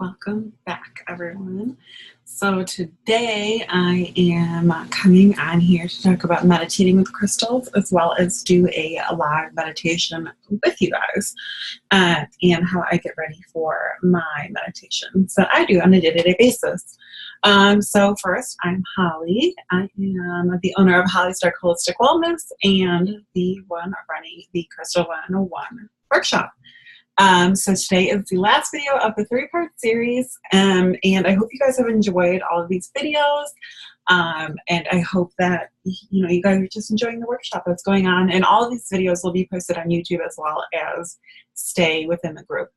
Welcome back, everyone. So today I am coming on here to talk about meditating with crystals, as well as do a live meditation with you guys, and how I get ready for my meditations that I do on a day-to-day basis. So first, I'm Holly. I am the owner of Holly Stark Holistic Wellness and the one running the Crystal 101 workshop. So today is the last video of the 3-part series, and I hope you guys have enjoyed all of these videos, and I hope that you guys are just enjoying the workshop that's going on, and all of these videos will be posted on YouTube as well as stay within the group,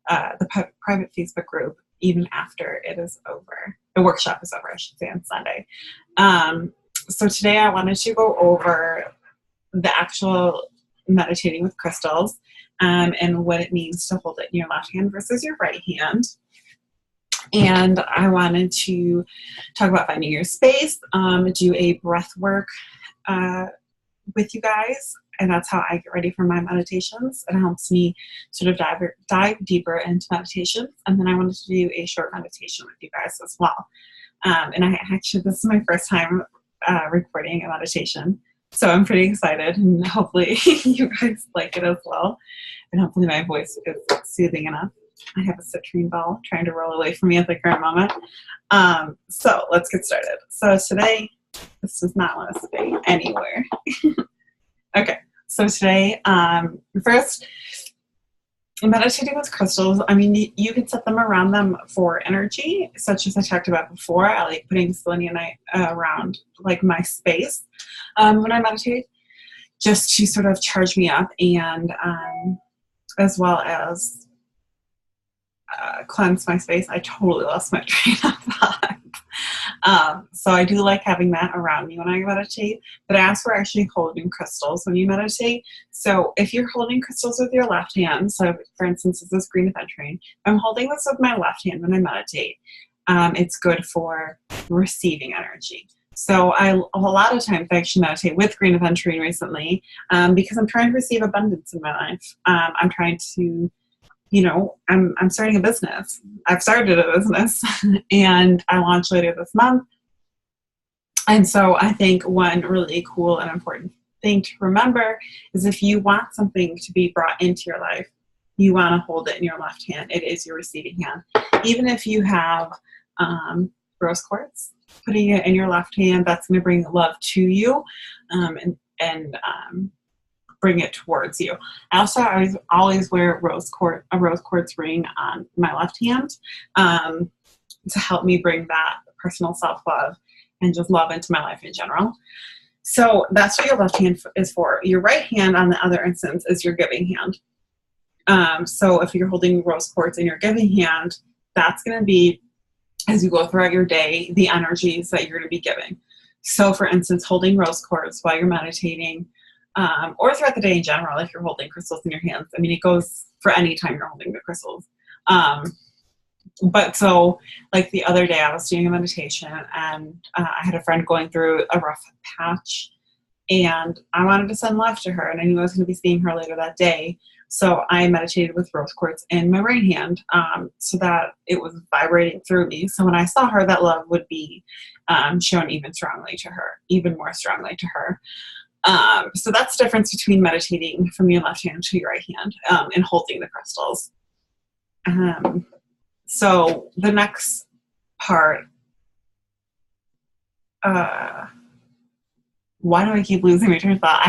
the private Facebook group, even after it is over. The workshop is over, I should say, on Sunday. So today I wanted to go over the actual meditating with crystals, and what it means to hold it in your left hand versus your right hand. And I wanted to talk about finding your space, do a breath work with you guys, and that's how I get ready for my meditations. It helps me sort of dive deeper into meditations, and then I wanted to do a short meditation with you guys as well. And this is my first time recording a meditation. So I'm pretty excited, and hopefully you guys like it as well. And hopefully my voice is soothing enough. I have a citrine ball trying to roll away from me at the current moment. So let's get started. So today, this does not want to stay anywhere. Okay, so today, first, meditating with crystals, I mean, you can set them around them for energy, such as I talked about before. I like putting selenite around like my space when I meditate, just to sort of charge me up, and as well as cleanse my space. I totally lost my train of thought. So I do like having that around me when I meditate, but as for actually holding crystals when you meditate, so if you're holding crystals with your left hand, so for instance, this is green aventurine, I'm holding this with my left hand when I meditate. It's good for receiving energy. So a lot of times I actually meditate with green aventurine recently, because I'm trying to receive abundance in my life. I'm trying to, I'm starting a business. I've started a business and I launch later this month. And so I think one really cool and important thing to remember is if you want something to be brought into your life, you want to hold it in your left hand. It is your receiving hand. Even if you have rose quartz, putting it in your left hand, that's going to bring love to you, and bring it towards you. I also always wear a rose quartz ring on my left hand, to help me bring that personal self-love and just love into my life in general. So that's what your left hand is for. Your right hand, on the other instance, is your giving hand. So if you're holding rose quartz in your giving hand, that's going to be, as you go throughout your day, the energies that you're going to be giving. So for instance, holding rose quartz while you're meditating, or throughout the day in general, if you're holding crystals in your hands. I mean, it goes for any time you're holding the crystals. But so like the other day I was doing a meditation, and I had a friend going through a rough patch, and I wanted to send love to her, and I knew I was going to be seeing her later that day. So I meditated with rose quartz in my right hand, so that it was vibrating through me. So when I saw her, that love would be shown even more strongly to her. So that's the difference between meditating from your left hand to your right hand, and holding the crystals. So the next part, why do I keep losing my train of thought?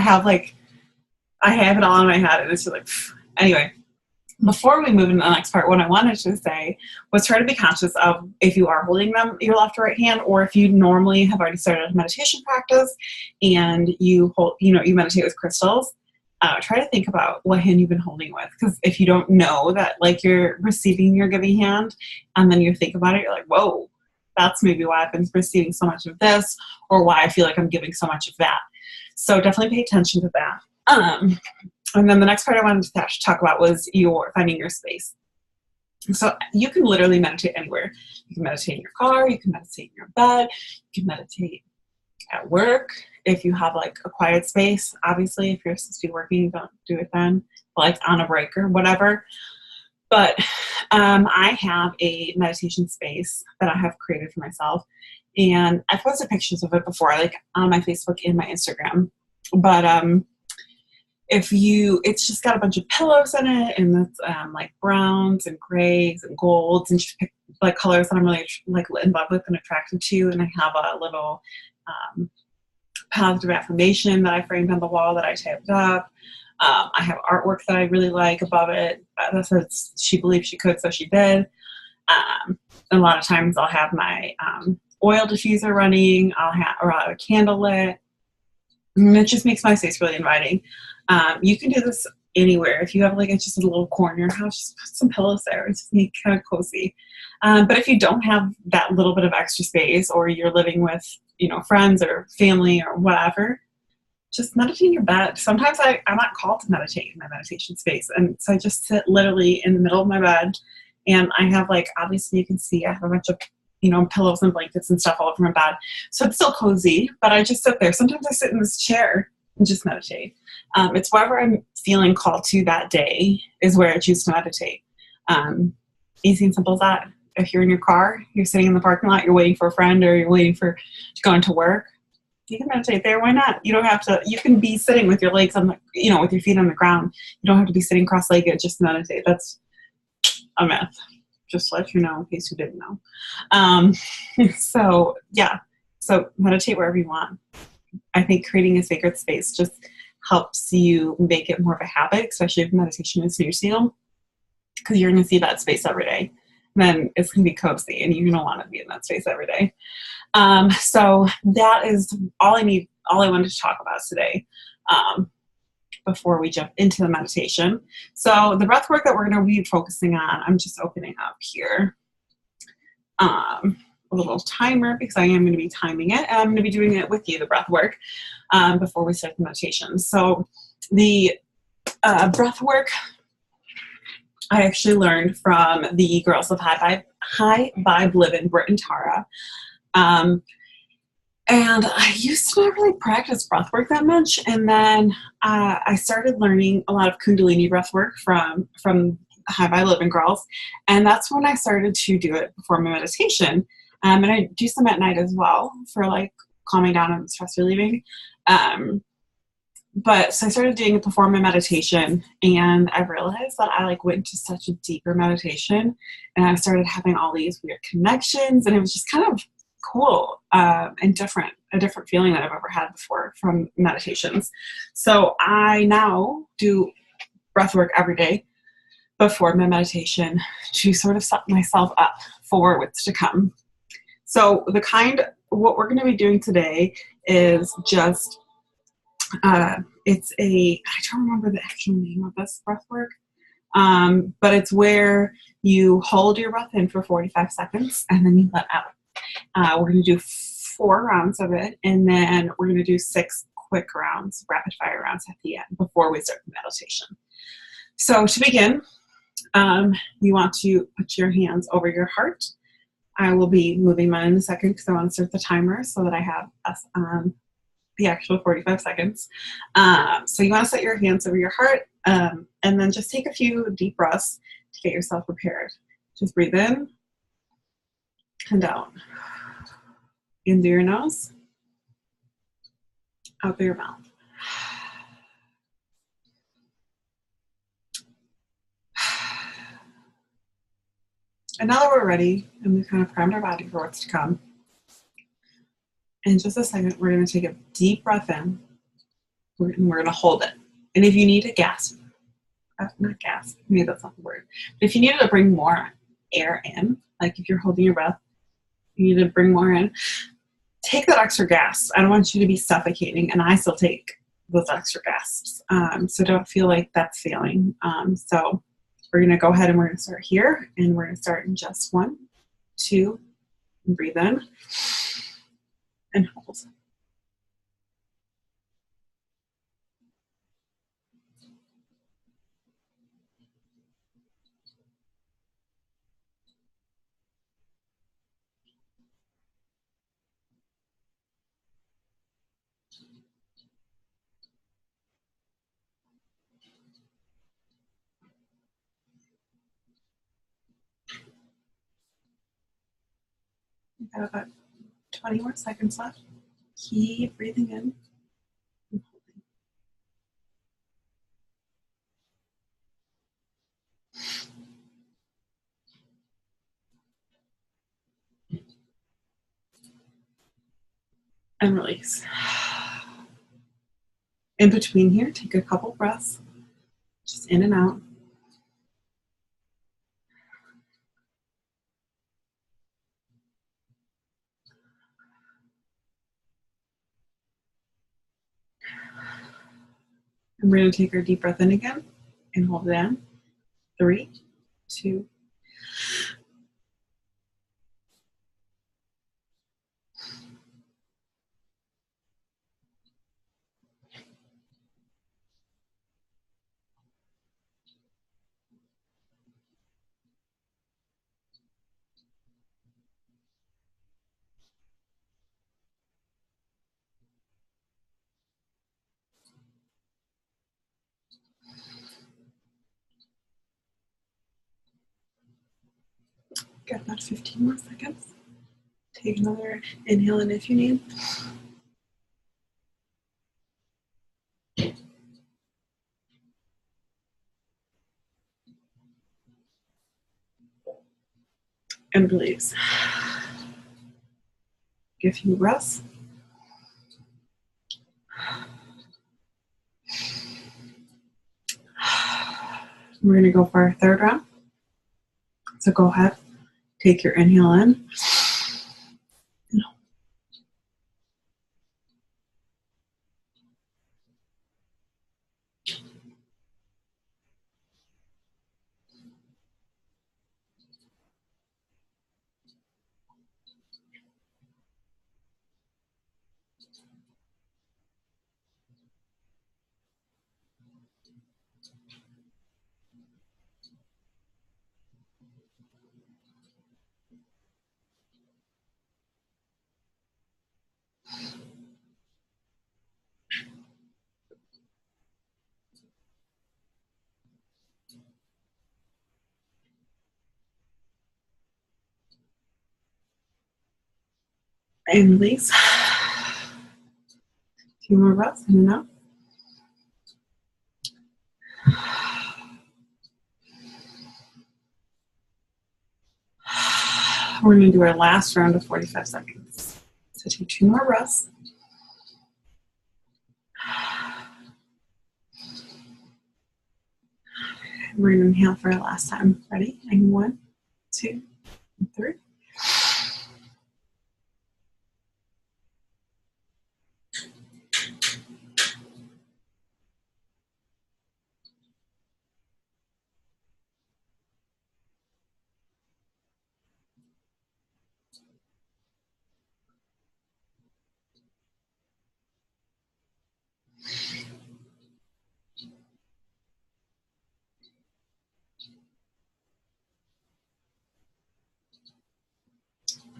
I have it all in my head, and it's just like, anyway, before we move into the next part, what I wanted to say was try to be conscious of if you are holding them, your left or right hand, or if you normally have already started a meditation practice and you meditate with crystals, try to think about what hand you've been holding with. Because if you don't know that, like, you're receiving your giving hand, and then you think about it, you're like, whoa, that's maybe why I've been receiving so much of this, or why I feel like I'm giving so much of that. So definitely pay attention to that. And then the next part I wanted to talk about was finding your space. So you can literally meditate anywhere. You can meditate in your car, you can meditate in your bed, you can meditate at work. If you have like a quiet space, obviously, if you're supposed to be working, don't do it then, like on a break or whatever. But I have a meditation space that I have created for myself, and I've posted pictures of it before, like on my Facebook and my Instagram. But it's just got a bunch of pillows in it, and it's like browns and grays and golds, and just pick like colors that I'm really like in love with and attracted to. And I have a little positive affirmation that I framed on the wall that I typed up. I have artwork that I really like above it. That says she believed she could, so she did. A lot of times I'll have my oil diffuser running. I'll have a candle lit. And it just makes my space really inviting. You can do this anywhere. If you have like just a little corner in your house, just put some pillows there. It's just make it kind of cozy. But if you don't have that little bit of extra space, or you're living with, friends or family or whatever, just meditate in your bed. Sometimes I'm not called to meditate in my meditation space. And so I just sit literally in the middle of my bed, and I have obviously you can see I have a bunch of, pillows and blankets and stuff all over my bed. So it's still cozy, but I just sit there. Sometimes I sit in this chair and just meditate. It's wherever I'm feeling called to that day is where I choose to meditate. Easy and simple as that. If you're in your car, you're sitting in the parking lot, you're waiting for a friend, or you're waiting to go into work, you can meditate there. Why not? You don't have to. You can be sitting with your legs on with your feet on the ground. You don't have to be sitting cross-legged just to meditate. That's a myth. Just to let you know in case you didn't know. So meditate wherever you want. I think creating a sacred space just helps you make it more of a habit, especially if meditation is new to you, because you're going to see that space every day. Then it's going to be cozy, and you're going to want to be in that space every day. So that is all I wanted to talk about today, before we jump into the meditation. So the breath work that we're going to be focusing on, I'm just opening up here a little timer, because I am going to be timing it, and I'm going to be doing it with you, the breath work, before we start the meditation. So the breath work I actually learned from the girls of High Vibe Living, Britt and Tara. And I used to not really practice breath work that much. And then I started learning a lot of Kundalini breath work from High Vibe Living girls. And that's when I started to do it before my meditation. And I do some at night as well for calming down and stress relieving. But so I started doing it before my meditation, and I realized that I went into such a deeper meditation, and I started having all these weird connections, and it was just kind of cool and different, a different feeling that I've ever had before from meditations. So I now do breath work every day before my meditation to sort of set myself up for what's to come. So what we're going to be doing today is just I don't remember the actual name of this breath work, but it's where you hold your breath in for 45 seconds and then you let out. We're going to do 4 rounds of it, and then we're going to do 6 quick rounds, rapid fire rounds at the end before we start the meditation. So to begin, you want to put your hands over your heart. I will be moving mine in a second because I want to start the timer so that I have us on the actual 45 seconds. So you want to set your hands over your heart, and then just take a few deep breaths to get yourself prepared. Just breathe in and out. In through your nose, out through your mouth. And now that we're ready and we've kind of primed our body for what's to come, in just a second, we're going to take a deep breath in, and we're going to hold it. And if you need to gasp, not gasp, maybe that's not the word, but if you need to bring more air in, if you're holding your breath, you need to bring more in, take that extra gasp. I don't want you to be suffocating, and I still take those extra gasps. So don't feel like that's failing. So we're going to go ahead and we're going to start here, and we're going to start in just 1, 2, and breathe in. And hold. We've got about 20 more seconds left. Keep breathing in. And release. In between here, take a couple breaths, just in and out. And we're going to take our deep breath in again and hold it in. 3, 2. Got about 15 more seconds. Take another inhale in if you need. And release. Give a few breaths. We're going to go for our third round. So go ahead, take your inhale in. And release. A few more breaths in and out. We're going to do our last round of 45 seconds. So take 2 more breaths. We're going to inhale for our last time. Ready? And 1, 2, 3.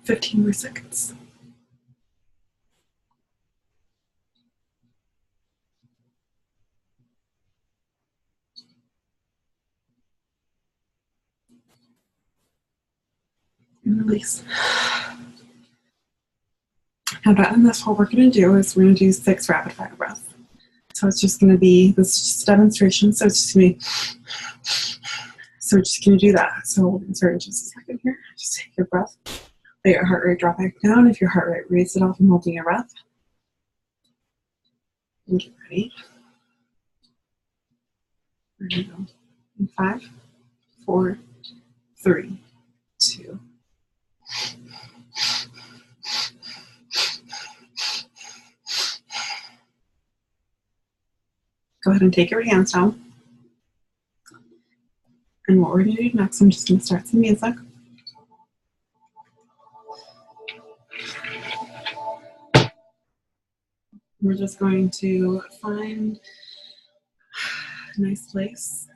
15 more seconds. And release. Now to end this, what we're going to do is we're going to do 6 rapid fire breaths. So it's just going to be, this is just a demonstration, so it's just going to be, so we're just going to do that. So we'll start in just a second here. Just take your breath. Let your heart rate drop back down. If your heart rate raises it off and holding your breath. And get ready. We're going to go in 5, 4, 3, 2. Go ahead and take your hands down. And what we're going to do next, I'm just going to start some music. We're just going to find a nice place.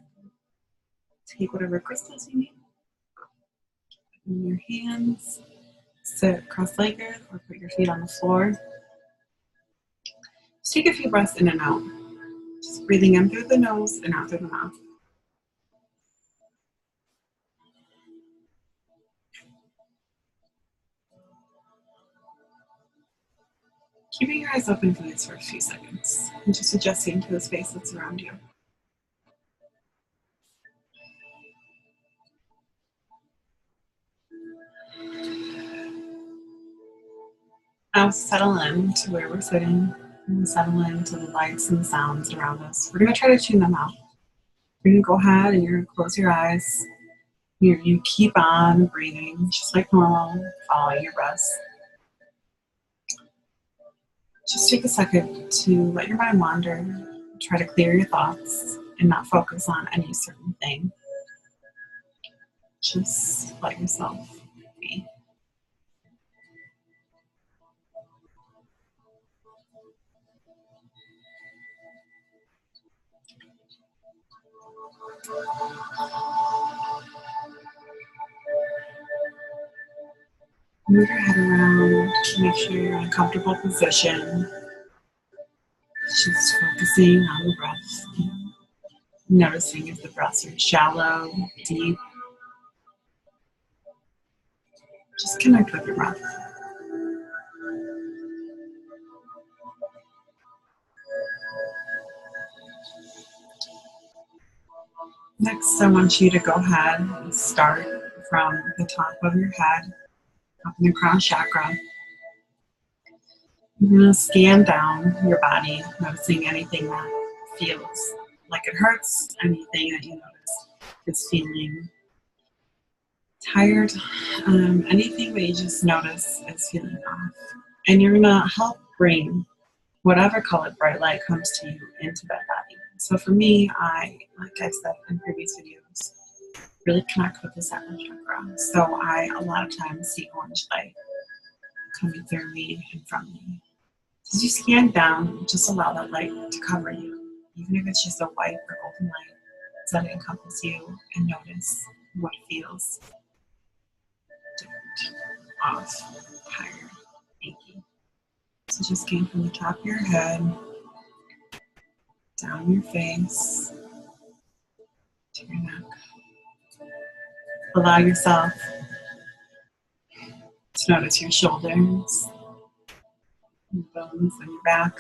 Take whatever crystals you need. In your hands. Sit cross-legged or put your feet on the floor. Just take a few breaths in and out. Just breathing in through the nose and out through the mouth. Keeping your eyes open for these first few seconds and just adjusting to the space that's around you. Now settle in to where we're sitting and settle into the lights and the sounds around us. We're going to try to tune them out. You're going to go ahead and you're going to close your eyes. You keep on breathing just like normal, following your breath. Just take a second to let your mind wander, try to clear your thoughts and not focus on any certain thing. Just let yourself be. Move your head around, make sure you're in a comfortable position. Just focusing on the breath. Noticing if the breaths are shallow, deep. Just connect with your breath. Next, I want you to go ahead and start from the top of your head, up in the crown chakra. You're going to scan down your body, noticing anything that feels like it hurts, anything that you notice is feeling tired, anything that you just notice is feeling off. And you're going to help bring whatever colored bright light comes to you into that body. So for me, like I said in previous videos, really connect with the sacral chakra. So I, a lot of times, see orange light coming through me and from me. As you scan down, just allow that light to cover you, even if it's just a white or golden light, let it encompass you and notice what feels different, off, tired, achy. So just scan from the top of your head, down your face, to your neck. Allow yourself to notice your shoulders, your bones on your back,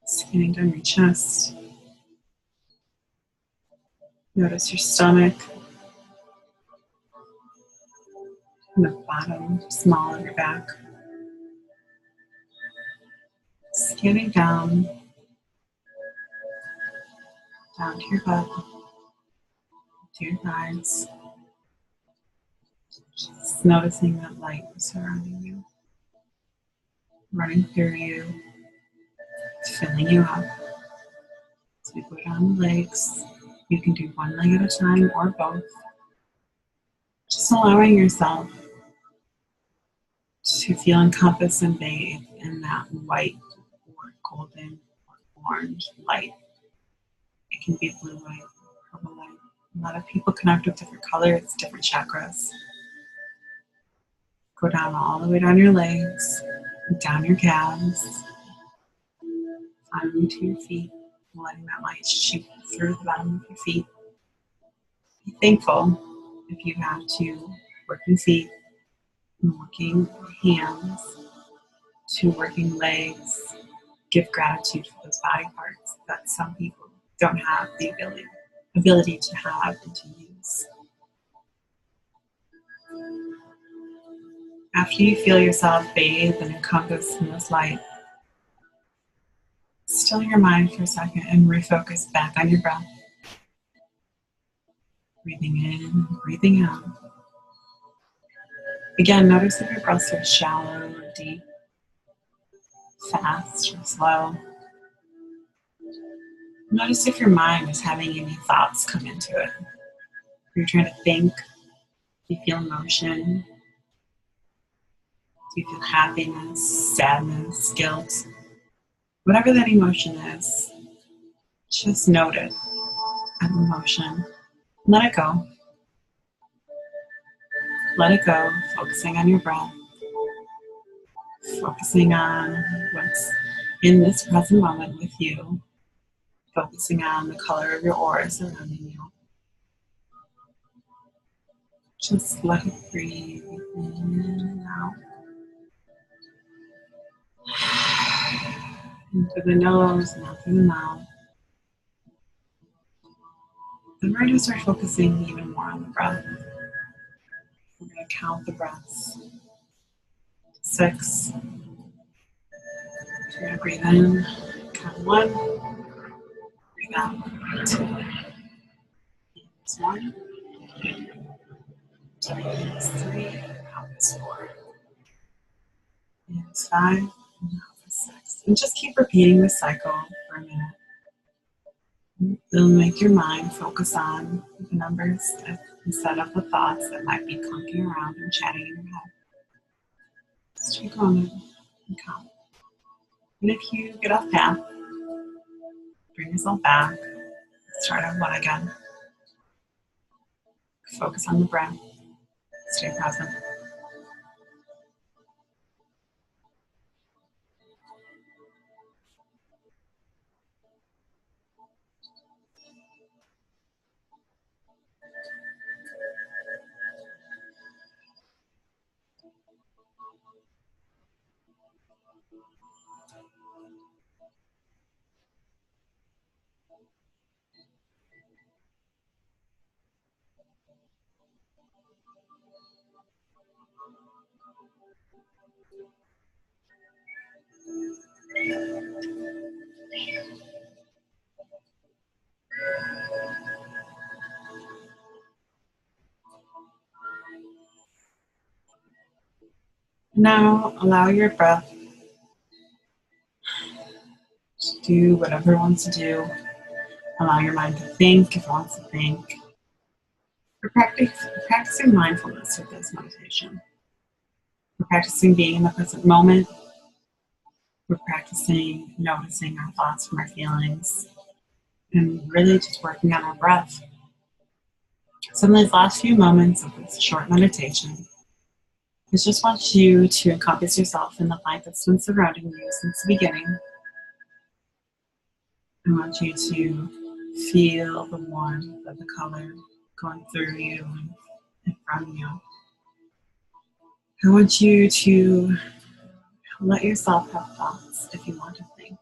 scanning down your chest. Notice your stomach and the bottom small of your back. Scanning down to your butt, to your thighs. Just noticing that light surrounding you, running through you, filling you up. So we go down the legs. You can do one leg at a time or both. Just allowing yourself to feel encompassed and bathed in that white or golden or orange light. It can be blue light, purple light. A lot of people connect with different colors, different chakras. Go down all the way down your legs, down your calves, finally to your feet, letting that light shoot through the bottom of your feet. Be thankful if you have to working feet, working hands, to working legs. Give gratitude for those body parts that some people don't have the ability to have and to use. After you feel yourself bathed and encompassed in this light, still your mind for a second and refocus back on your breath. Breathing in, breathing out. Again, notice if your breaths are shallow or deep, fast or slow. Notice if your mind is having any thoughts come into it. If you're trying to think, do you feel emotion? Do you feel happiness, sadness, guilt? Whatever that emotion is, just note it as an emotion. Let it go. Let it go, focusing on your breath, focusing on what's in this present moment with you, focusing on the color of your aura surrounding you. Just let it breathe in and out. In through the nose and out through the mouth. Then we're going to start focusing even more on the breath. We're going to count the breaths. 6. You're going to breathe in, count 1, breathe out, 2. It's 1, 2, 3, out is 4. And it's 5, and out is 6. And just keep repeating the cycle for a minute. It'll make your mind focus on the numbers instead of the thoughts that might be clunking around and chatting in your head. Just take a moment and count. And if you get off path, bring yourself back. Start at 1 again. Focus on the breath. Stay present. Now allow your breath to do whatever it wants to do. Allow your mind to think if it wants to think. We're practicing mindfulness with this meditation. We're practicing being in the present moment. We're practicing noticing our thoughts from our feelings and really just working on our breath. So in these last few moments of this short meditation, I just want you to encompass yourself in the light that's been surrounding you since the beginning. I want you to feel the warmth of the color going through you and from you. I want you to let yourself have thoughts if you want to think.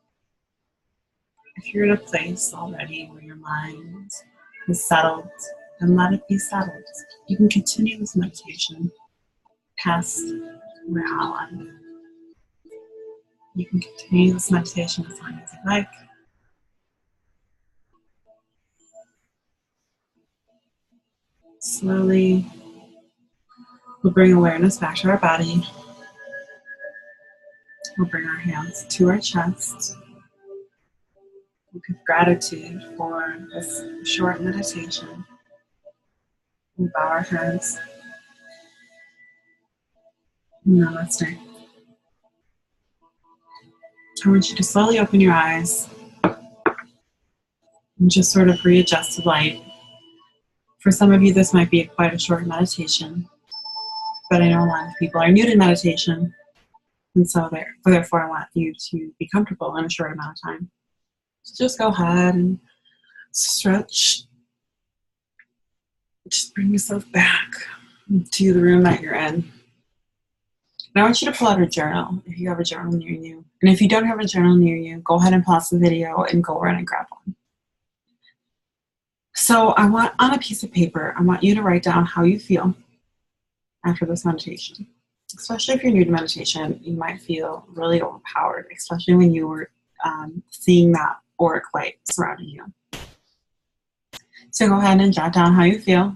If you're in a place already where your mind is settled, then let it be settled. You can continue this meditation past where I'll end. You can continue this meditation as long as you like. Slowly, we'll bring awareness back to our body. We'll bring our hands to our chest. We'll give gratitude for this short meditation. We'll bow our heads. Namaste. I want you to slowly open your eyes and just sort of readjust the light. For some of you, this might be quite a short meditation, but I know a lot of people are new to meditation, and so therefore I want you to be comfortable in a short amount of time. So just go ahead and stretch. Just bring yourself back to the room that you're in. And I want you to pull out a journal if you have a journal near you. And if you don't have a journal near you, go ahead and pause the video and go run and grab one. So on a piece of paper, I want you to write down how you feel after this meditation. Especially if you're new to meditation, you might feel really overpowered, especially when you were seeing that auric light surrounding you. So go ahead and jot down how you feel.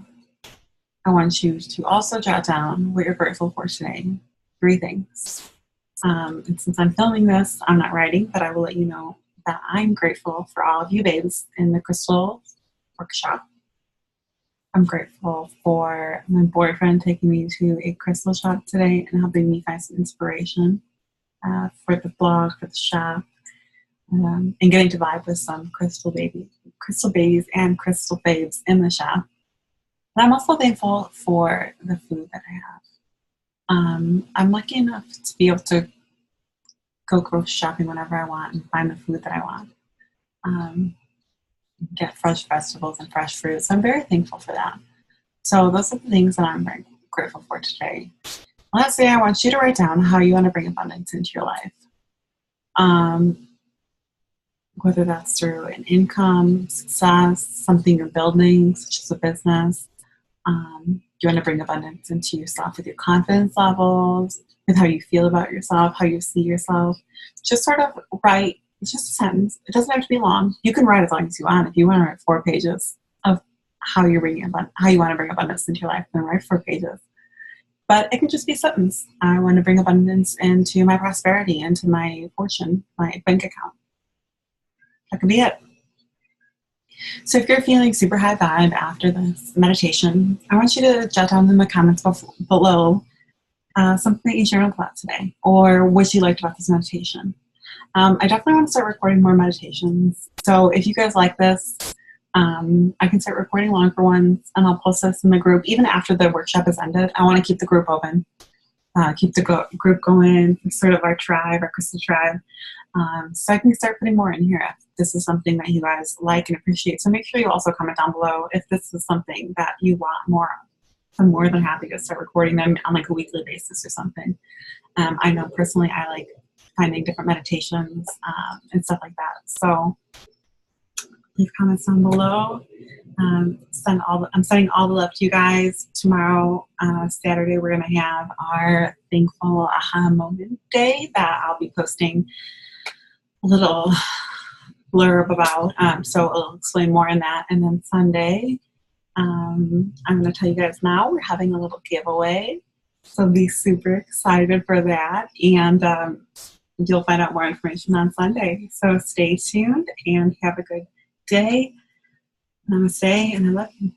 I want you to also jot down what you're grateful for today. 3 things. And since I'm filming this, I'm not writing, but I will let you know that I'm grateful for all of you babes in the crystal workshop. I'm grateful for my boyfriend taking me to a crystal shop today and helping me find some inspiration for the blog, for the shop, and getting to vibe with some crystal babies and crystal babes in the shop. And I'm also thankful for the food that I have. I'm lucky enough to be able to go grocery shopping whenever I want and find the food that I want. Get fresh vegetables and fresh fruit. So I'm very thankful for that. So those are the things that I'm very grateful for today. Lastly, I want you to write down how you want to bring abundance into your life. whether that's through an income, success, something you're building, such as a business. You want to bring abundance into yourself with your confidence levels, with how you feel about yourself, how you see yourself. Just sort of write, it's just a sentence. It doesn't have to be long. You can write as long as you want. If you want to write 4 pages of how you're bringing how you want to bring abundance into your life, then write 4 pages. But it can just be a sentence. I want to bring abundance into my prosperity, into my fortune, my bank account. That could be it. So if you're feeling super high vibe after this meditation, I want you to jot down in the comments below something that you journaled about today, or what you liked about this meditation. I definitely want to start recording more meditations. So if you guys like this, I can start recording longer ones, and I'll post this in the group. Even after the workshop has ended, I want to keep the group open, keep the group going, sort of our tribe, our crystal tribe. So I can start putting more in here if this is something that you guys like and appreciate. So make sure you also comment down below if this is something that you want more of. I'm more than happy to start recording them on like a weekly basis or something. I know personally I like finding different meditations and stuff like that. So leave comments down below. I'm sending all the love to you guys. Tomorrow, Saturday, we're going to have our Thankful Aha Moment Day that I'll be posting a little blurb about. So I'll explain more in that. And then Sunday, I'm going to tell you guys now, we're having a little giveaway. So be super excited for that. And you'll find out more information on Sunday. So stay tuned and have a good day. Namaste, and I love you.